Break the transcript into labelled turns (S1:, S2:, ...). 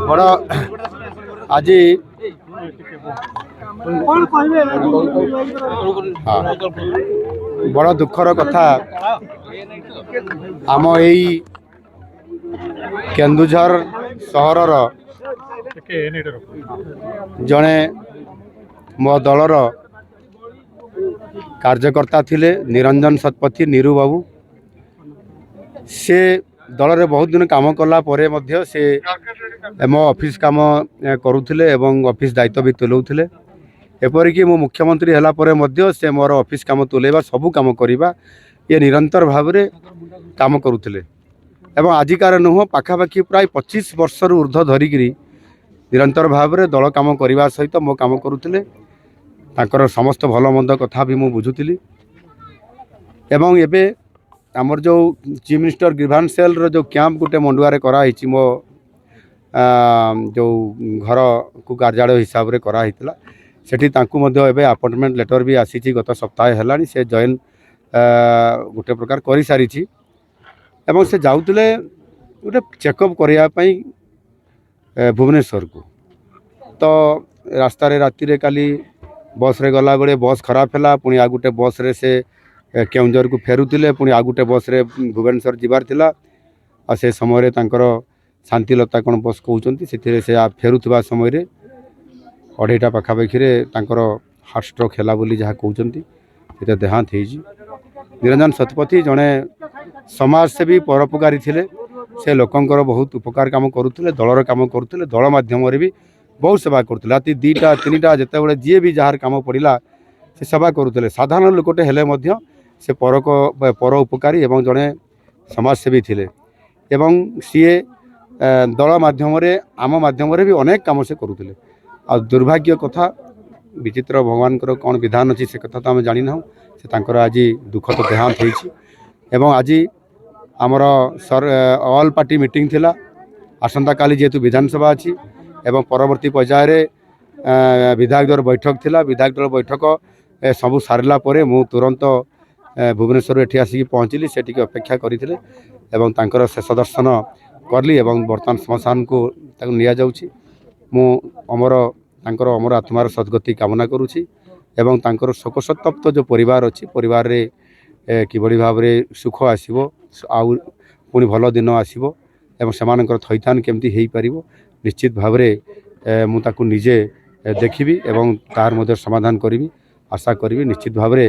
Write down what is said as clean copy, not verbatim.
S1: बड़ आज बड़ दुखर कथा आम यही केन्दुझर सहरर जड़े मो दलर कार्यकर्ता थिले निरंजन शतपथी नीरू बाबू से दल रे बहुत दिन काम कला परे मध्य से मो ऑफिस काम करुथिले एवं ऑफिस दायित्व भी तुलाउथिले एपरिक मो मुख्यमंत्री हला परे मध्य से मोर ऑफिस काम तुलेबा सबू काम करिबा ये निरंतर भाव में काम करुथिले एवं आजिकार नुह पाखापाखि प्राय 25 वर्ष ऊर्ध्व धरिकी निरंतर भाव में दल काम करने सहित मो काम करुथिले तांकर समस्त भल मंद कथा भी मु बुझुथिली एवं एबे आमर जो chief minister grievance cell row जो कैंप गोटे मंडुआरे कराई मो जो घर को कार्यालय हिसाब से कराइला सेठी तांकु मध्य एबे अपॉइंटमेंट लेटर भी आसी गत सप्ताह है से जॉइन गोटे प्रकार कर सारी एवं से जाऊले गोटे चेकअप करने भुवनेश्वर को तो रास्ता रे राति रे काली बस रे गला बेले बस खराब है पुणी आ गोटे बस रे से केउंझर को फेरुले पुणी आ गोटे बस रे भुवनेश्वर जीवार थिला आ से समय तांकर शांतिलता कौन बस कहते से फेरुवा समय अढ़ईटा पाखापाखि हार्ट स्ट्रोक है बोली जहाँ कहते देहांत हो निरंजन शतपथी जड़े समाजसेवी परोपकारी थे से लोकंर बहुत उपकार काम करुले दलर काम करुले दल मध्यम भी बहुत सेवा करुले राति 2टा 3टा जिते जी भी जार काम पड़ा से सेवा करुले साधारण लोकटे हेले से पर उपकारी एवं जड़े समाजसेवी थे एवं सीए दल मध्यम आम मध्यम भी अनेक काम से करुले आ दुर्भाग्य कथा विचित्र भगवान कौन विधान अच्छी से कथा तो आम जानी ना से आज दुखद देहांत हो आज आमर ऑल पार्टी मीटिंग थिला आसंता काली जेहेतु विधानसभा अच्छी एवं परवर्ती पर्यायर विधायक दल बैठक थिला विधायक दल बैठक सबू सारा पर मु तुरंत भुवनेश्वर एठी आसिक पहुँचली से अपेक्षा करते एवं तांकर शेष दर्शन करली एवं बर्तमान श्मशान को निया जाउछि मु अमर तांकर अमर आत्मार सद्गति कामना करुछि एवं तांकर शोक संतप्त जो परिवार अच्छी परिवार रे किभली भाव में सुख आसीबो आउ पुणी भल दिन आसीबो एवं सेमानकर थैथान केमती हेई पारिबो निश्चित भाव में मु ताकु निजे देखिबी एवं तार मध्य समाधान करिबी आशा करिबी निश्चित भाव में